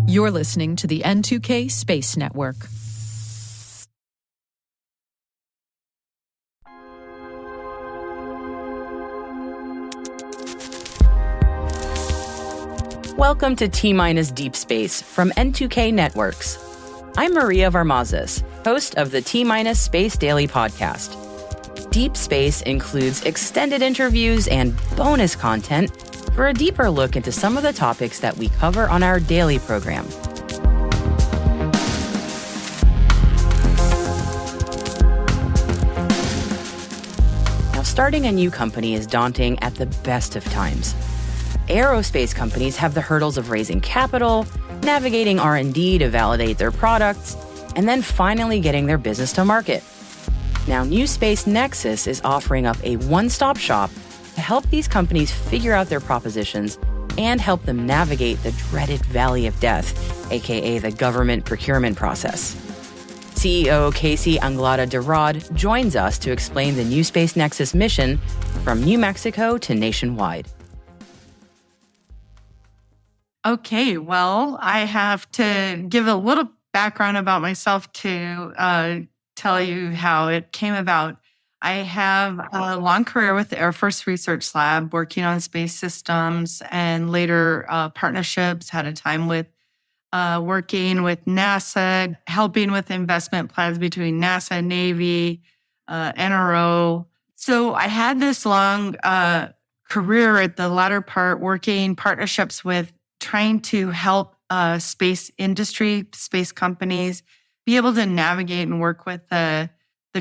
You're listening to the N2K Space Network. Welcome to T- Deep Space from N2K Networks. I'm Maria Varmazes, host of the T- Space Daily podcast. Deep Space includes extended interviews and bonus content for a deeper look into some of the topics that we cover on our daily program. Now, starting a new company is daunting at the best of times. Aerospace companies have the hurdles of raising capital, navigating R&D to validate their products, and then finally getting their business to market. Now, NewSpace Nexus is offering up a one-stop shop to help these companies figure out their propositions and help them navigate the dreaded Valley of Death, aka the government procurement process. CEO Casey Anglada DeRaad joins us to explain the NewSpace Nexus mission from New Mexico to nationwide. Okay, well, I have to give a little background about myself to tell you how it came about. I have a long career with the Air Force Research Lab, working on space systems and later partnerships. Had a time with working with NASA, helping with investment plans between NASA, Navy, NRO. So I had this long career at the latter part, working partnerships with trying to help space industry, space companies be able to navigate and work with the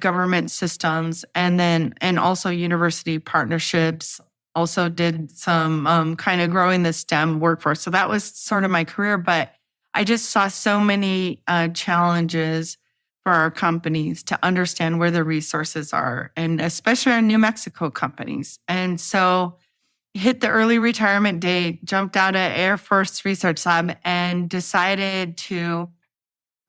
government systems, and also university partnerships. Also did some kind of growing the STEM workforce. So that was sort of my career, but I just saw so many challenges for our companies to understand where the resources are, and especially our New Mexico companies. And so hit the early retirement date, jumped out of Air Force Research Lab, and decided to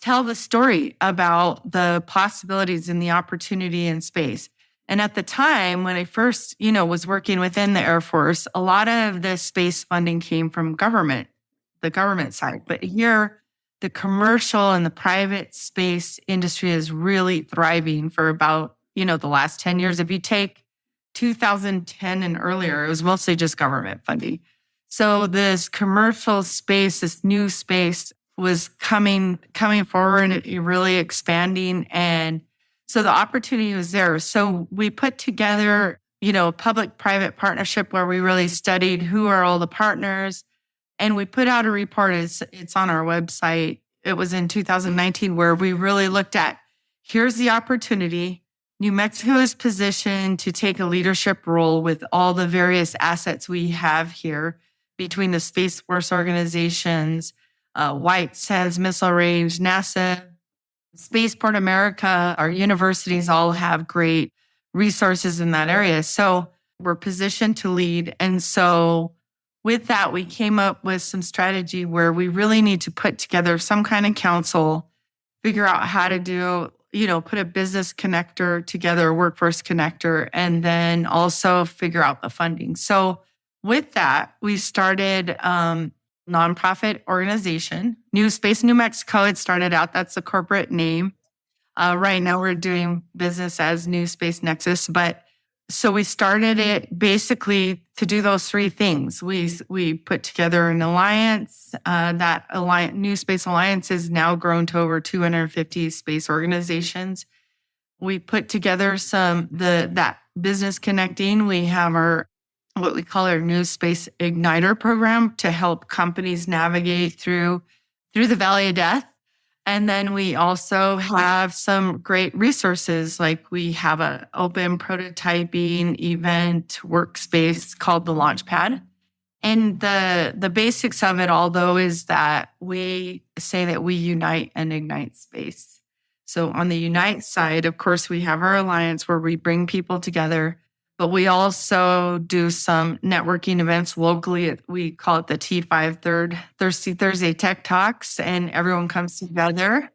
tell the story about the possibilities and the opportunity in space. And at the time, when I first, was working within the Air Force, a lot of the space funding came from the government side. But here, the commercial and the private space industry is really thriving for about, the last 10 years. If you take 2010 and earlier, it was mostly just government funding. So this commercial space, this new space was coming forward and really expanding. And so the opportunity was there. So we put together, a public-private partnership where we really studied who are all the partners. And we put out a report. It's on our website. It was in 2019 where we really looked at, here's the opportunity. New Mexico is positioned to take a leadership role with all the various assets we have here between the Space Force organizations, White Sands Missile Range, NASA, Spaceport America. Our universities all have great resources in that area. So we're positioned to lead. And so with that, we came up with some strategy where we really need to put together some kind of council, figure out how to do, put a business connector together, a workforce connector, and then also figure out the funding. So with that, we started nonprofit organization, NewSpace New Mexico. It started out, that's the corporate name. Right now we're doing business as NewSpace Nexus, but so we started it basically to do those three things. We put together an alliance. That alliance, NewSpace Alliance, has now grown to over 250 space organizations. We put together that business connecting. We have what we call our NewSpace Igniter program to help companies navigate through the Valley of Death. And then we also have some great resources, like we have an open prototyping event workspace called the Launchpad. And the basics of it all, though, is that we say that we unite and ignite space. So on the Unite side, of course, we have our alliance where we bring people together. But we also do some networking events locally. We call it the T5 Thirsty Thursday Tech Talks, and everyone comes together.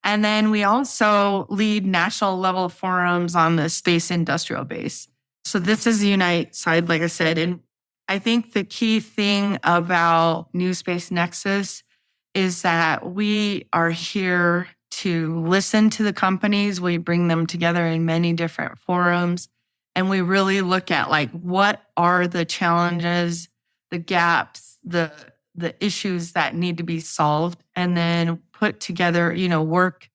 And then we also lead national level forums on the space industrial base. So this is the Unite side, like I said. And I think the key thing about NewSpace Nexus is that we are here to listen to the companies. We bring them together in many different forums, and we really look at like what are the challenges, the gaps, the issues that need to be solved, and then put together, work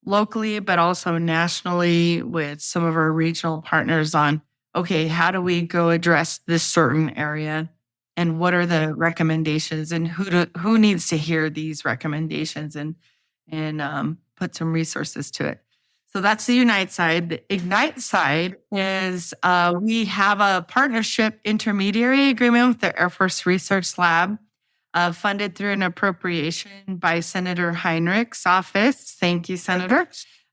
locally, but also nationally with some of our regional partners on, okay, how do we go address this certain area? And what are the recommendations, and who needs to hear these recommendations, and put some resources to it. So that's the Unite side. The Ignite side is we have a partnership intermediary agreement with the Air Force Research Lab, funded through an appropriation by Senator Heinrich's office. Thank you, Senator.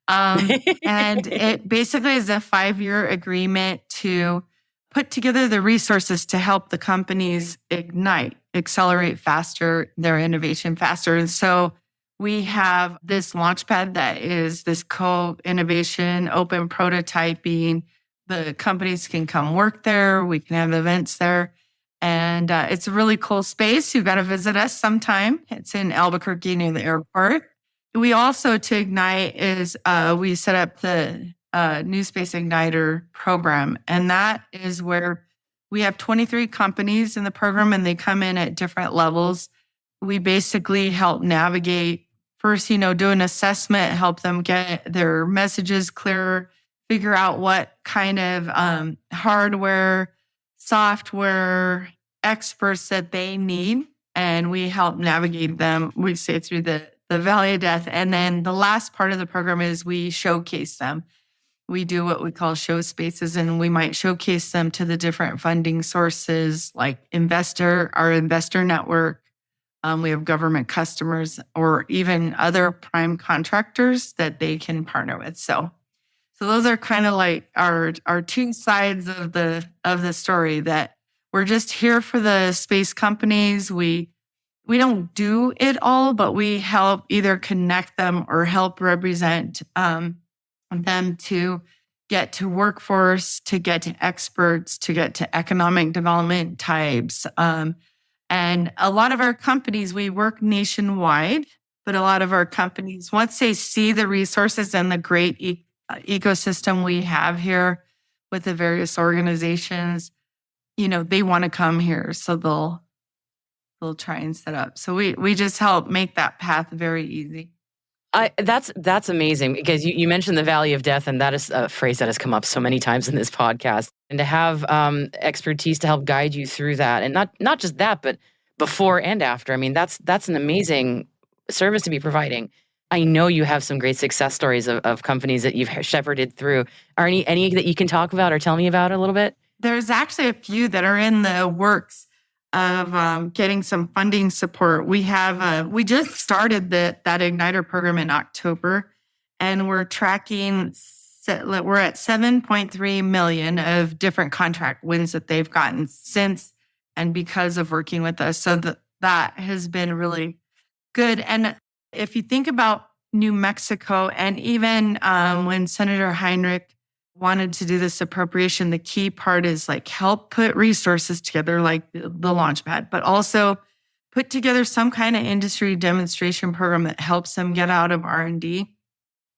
And it basically is a 5-year agreement to put together the resources to help the companies ignite, accelerate faster, their innovation faster. And so we have this launchpad that is this co-innovation, open prototyping. The companies can come work there. We can have events there. And it's a really cool space. You've got to visit us sometime. It's in Albuquerque near the airport. We also, to Ignite, is we set up the NewSpace Igniter program. And that is where we have 23 companies in the program, and they come in at different levels. We basically help navigate first, do an assessment, help them get their messages clearer, figure out what kind of hardware, software experts that they need. And we help navigate them, we say, through the valley of death. And then the last part of the program is we showcase them. We do what we call show spaces, and we might showcase them to the different funding sources like our investor network. We have government customers or even other prime contractors that they can partner with. So those are kind of like our two sides of the story, that we're just here for the space companies. We don't do it all, but we help either connect them or help represent them to get to workforce, to get to experts, to get to economic development types. And a lot of our companies, we work nationwide, but a lot of our companies, once they see the resources and the great ecosystem we have here with the various organizations, they want to come here. So they'll try and set up. So we just help make that path very easy. That's amazing, because you mentioned the Valley of Death, and that is a phrase that has come up so many times in this podcast. And to have expertise to help guide you through that, and not just that, but before and after. I mean, that's an amazing service to be providing. I know you have some great success stories of companies that you've shepherded through. Are any that you can talk about or tell me about a little bit? There's actually a few that are in the works of getting some funding support. We just started that Igniter program in October, and we're tracking. We're at 7.3 million of different contract wins that they've gotten since and because of working with us. So that has been really good. And if you think about New Mexico, and even when Senator Heinrich wanted to do this appropriation, the key part is like help put resources together, like the Launchpad, but also put together some kind of industry demonstration program that helps them get out of R&D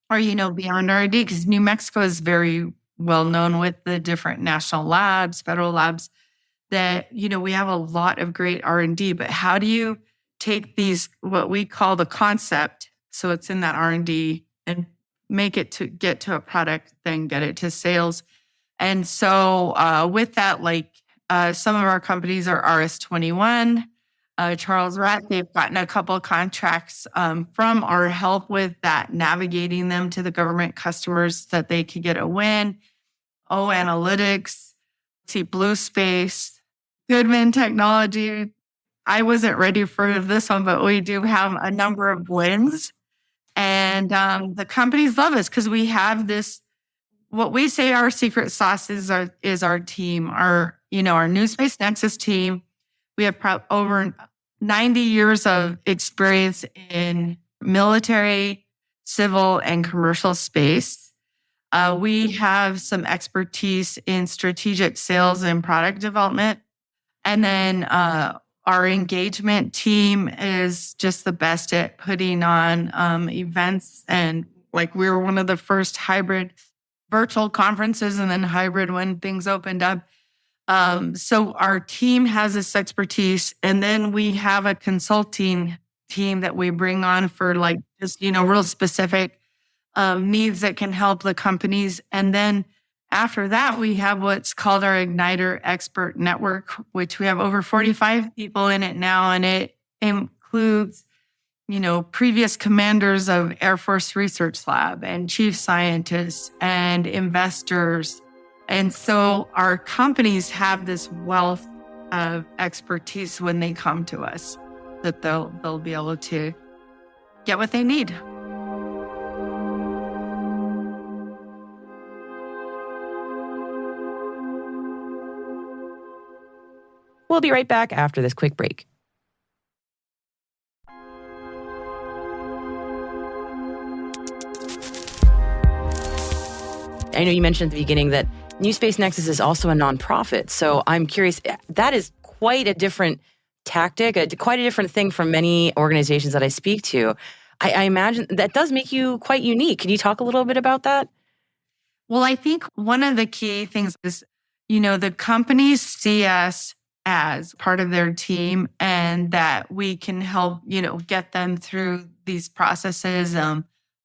or, beyond R&D, because New Mexico is very well known with the different national labs, federal labs, that, we have a lot of great R&D, but how do you take these, what we call the concept, so it's in that R&D, and make it to get to a product, then get it to sales. And so with that, some of our companies are RS21, Charles Ratt, they've gotten a couple of contracts from our help with that, navigating them to the government customers that they could get a win. O Analytics, Blue Space, Goodman Technology. I wasn't ready for this one, but we do have a number of wins. And the companies love us because we have this, what we say our secret sauce is our team, our NewSpace Nexus team. We have over 90 years of experience in military, civil, and commercial space. We have some expertise in strategic sales and product development. And then our engagement team is just the best at putting on events. And like we were one of the first hybrid virtual conferences and then hybrid when things opened up. So our team has this expertise. And then we have a consulting team that we bring on for like just, real specific needs that can help the companies. And then after that, we have what's called our Igniter Expert Network, which we have over 45 people in it now. And it includes, previous commanders of Air Force Research Lab and chief scientists and investors. And so our companies have this wealth of expertise when they come to us that they'll be able to get what they need. We'll be right back after this quick break. I know you mentioned at the beginning that NewSpace Nexus is also a nonprofit. So I'm curious, that is quite a different tactic, quite a different thing from many organizations that I speak to. I imagine that does make you quite unique. Can you talk a little bit about that? Well, I think one of the key things is, the companies see us as part of their team and that we can help, get them through these processes.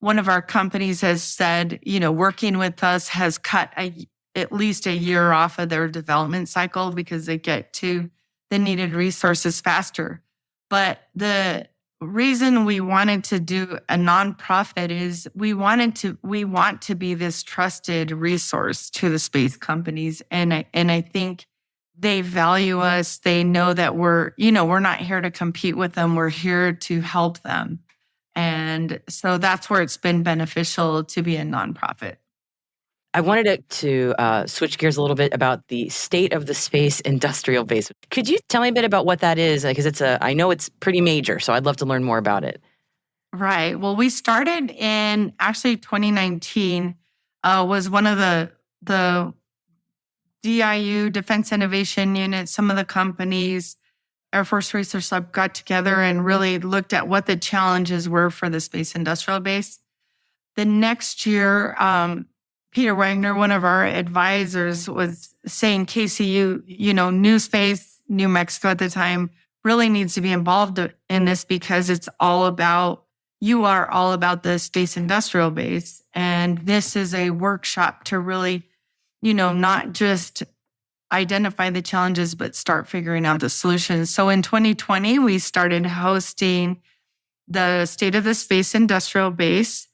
One of our companies has said, working with us has cut at least a year off of their development cycle because they get to the needed resources faster. But the reason we wanted to do a nonprofit is we want to be this trusted resource to the space companies. And I think they value us. They know that we're not here to compete with them. We're here to help them. And so that's where it's been beneficial to be a nonprofit. I wanted to switch gears a little bit about the state of the space industrial base. Could you tell me a bit about what that is? Because I know it's pretty major, so I'd love to learn more about it. Right. Well, we started in actually 2019. Was one of the DIU Defense Innovation Unit. Some of the companies, Air Force Research Lab, got together and really looked at what the challenges were for the space industrial base. The next year, Peter Wagner, one of our advisors, was saying, KCU, NewSpace, New Mexico at the time, really needs to be involved in this because you are all about the space industrial base. And this is a workshop to really, not just identify the challenges, but start figuring out the solutions. So in 2020, we started hosting the State of the Space Industrial Base.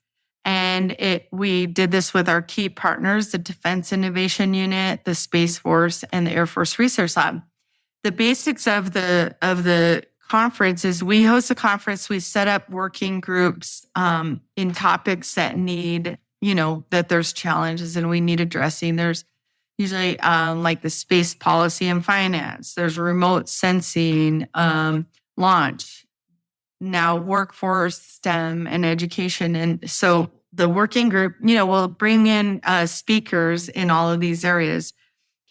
And we did this with our key partners, the Defense Innovation Unit, the Space Force, and the Air Force Research Lab. The basics of the conference is we host a conference, we set up working groups in topics that need, that there's challenges and we need addressing. There's usually like the space policy and finance. There's remote sensing, launch, now workforce, STEM, and education. And so the working group, will bring in speakers in all of these areas,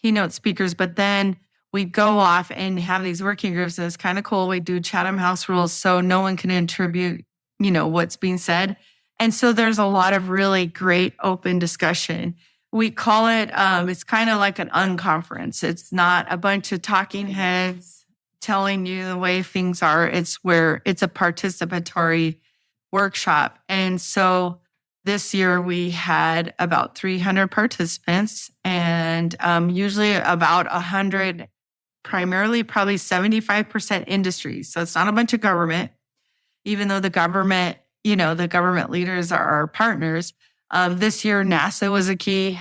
keynote speakers, but then we go off and have these working groups. And it's kind of cool. We do Chatham House rules so no one can attribute, what's being said. And so there's a lot of really great open discussion. We call it, it's kind of like an unconference. It's not a bunch of talking heads telling you the way things are. It's where it's a participatory workshop. And so this year we had about 300 participants and usually about 100, primarily probably 75% industry. So it's not a bunch of government, even though the government leaders are our partners. This year, NASA was a key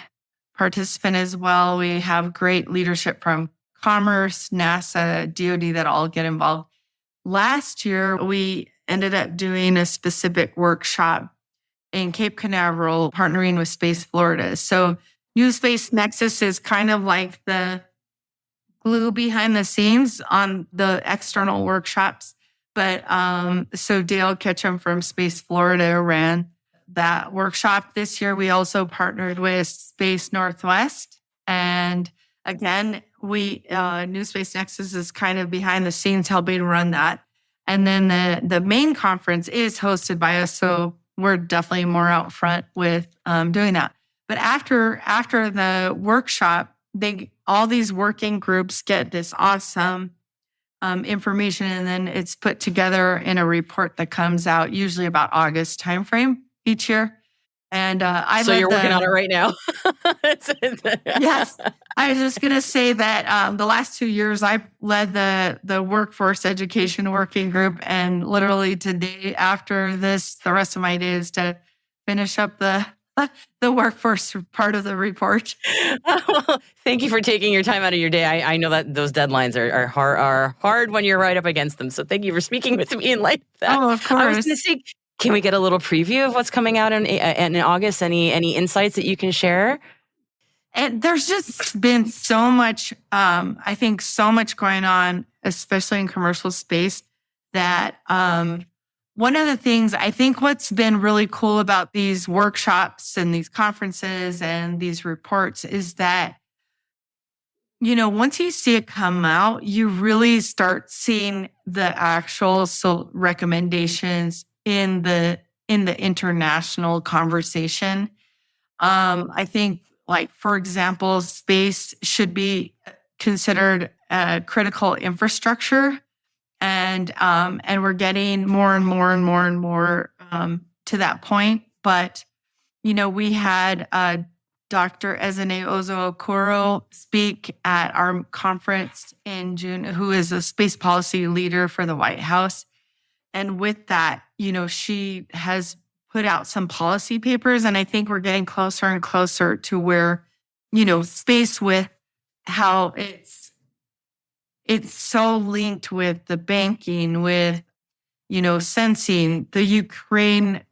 participant as well. We have great leadership from Commerce, NASA, DoD that all get involved. Last year, we ended up doing a specific workshop in Cape Canaveral, partnering with Space Florida. So NewSpace Nexus is kind of like the glue behind the scenes on the external workshops. But so Dale Ketchum from Space Florida ran that workshop. This year, we also partnered with Space Northwest. And again, NewSpace Nexus is kind of behind the scenes helping run that. And then the main conference is hosted by us. So we're definitely more out front with doing that. But after the workshop, all these working groups get this awesome information, and then it's put together in a report that comes out usually about August timeframe each year. And so you're working on it right now. Yes, I was just gonna say that the last 2 years I've led the workforce education working group, and literally today after this, the rest of my day is to finish up the workforce part of the report. Well, thank you for taking your time out of your day. I know that those deadlines are hard when you're right up against them. So thank you for speaking with me in light of that. Oh, of course. I was going to say, can we get a little preview of what's coming out in August? Any insights that you can share? And there's just been so much, I think so much going on, especially in commercial space, that one of the things I think what's been really cool about these workshops and these conferences and these reports is that, once you see it come out, you really start seeing the actual recommendations in the international conversation. I think, like, for example, space should be considered a critical infrastructure. And we're getting more and more and more and more to that point. But, we had Dr. Ezene Ozo-Okoro speak at our conference in June, who is a space policy leader for the White House. And with that, she has put out some policy papers. And I think we're getting closer and closer to where, space with how it's so linked with the banking, with, sensing the Ukraine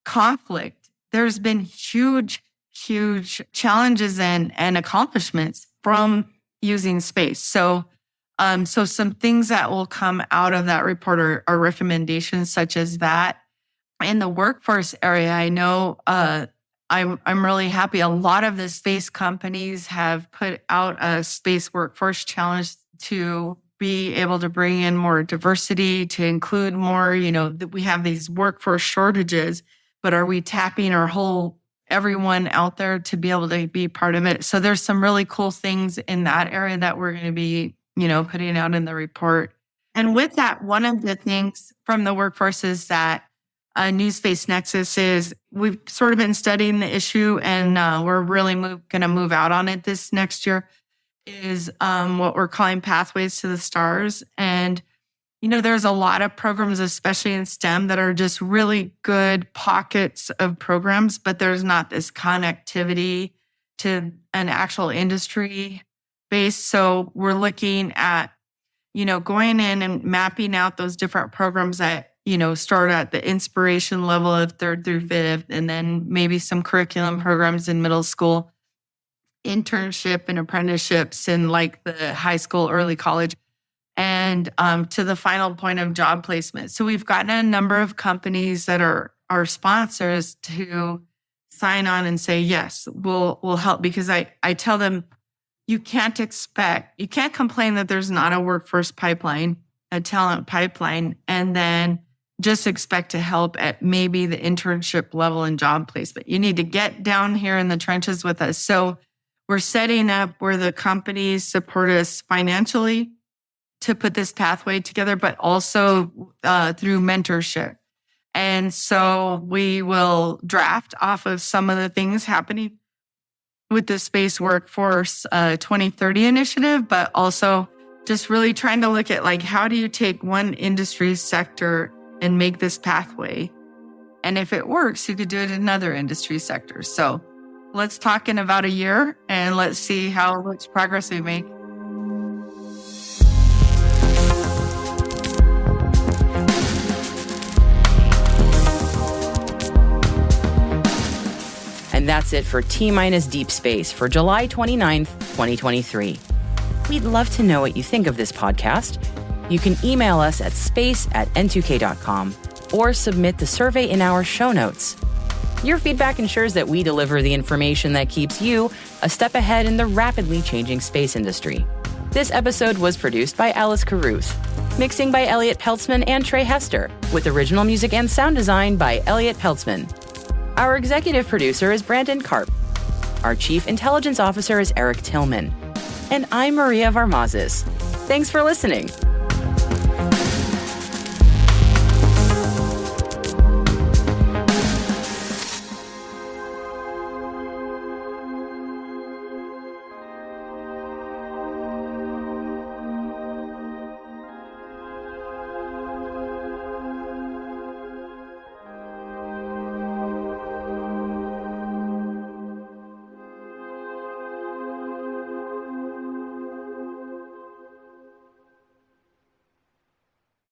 conflict. There's been huge challenges and accomplishments from using space. So some things that will come out of that report are recommendations such as that. In the workforce area, I know I'm really happy. A lot of the space companies have put out a space workforce challenge to be able to bring in more diversity, to include more, that we have these workforce shortages, but are we tapping everyone out there to be able to be part of it? So there's some really cool things in that area that we're going to be, putting out in the report. And with that, one of the things from the workforce is that NewSpace Nexus is, we've sort of been studying the issue, and we're really going to move out on it this next year, is what we're calling Pathways to the Stars. And, there's a lot of programs, especially in STEM, that are just really good pockets of programs, but there's not this connectivity to an actual industry base. So we're looking at, going in and mapping out those different programs that, start at the inspiration level of 3rd through 5th, and then maybe some curriculum programs in middle school, internship and apprenticeships in like the high school, early college, and to the final point of job placement. So we've gotten a number of companies that are our sponsors to sign on and say, yes, we'll help, because I tell them, you can't complain that there's not a workforce pipeline, a talent pipeline, and then just expect to help at maybe the internship level and job placement. You need to get down here in the trenches with us. So we're setting up where the companies support us financially to put this pathway together, but also through mentorship. And so we will draft off of some of the things happening with the Space Workforce 2030 initiative, but also just really trying to look at, like, how do you take one industry sector and make this pathway? And if it works, you could do it in another industry sector. So let's talk in about a year and let's see how much progress we make. And that's it for T-Minus Deep Space for July 29th, 2023. We'd love to know what you think of this podcast. You can email us at space@n2k.com or submit the survey in our show notes. Your feedback ensures that we deliver the information that keeps you a step ahead in the rapidly changing space industry. This episode was produced by Alice Carruth, mixing by Elliot Peltzman and Trey Hester, with original music and sound design by Elliot Peltzman. Our executive producer is Brandon Karp. Our chief intelligence officer is Eric Tillman. And I'm Maria Varmazes. Thanks for listening.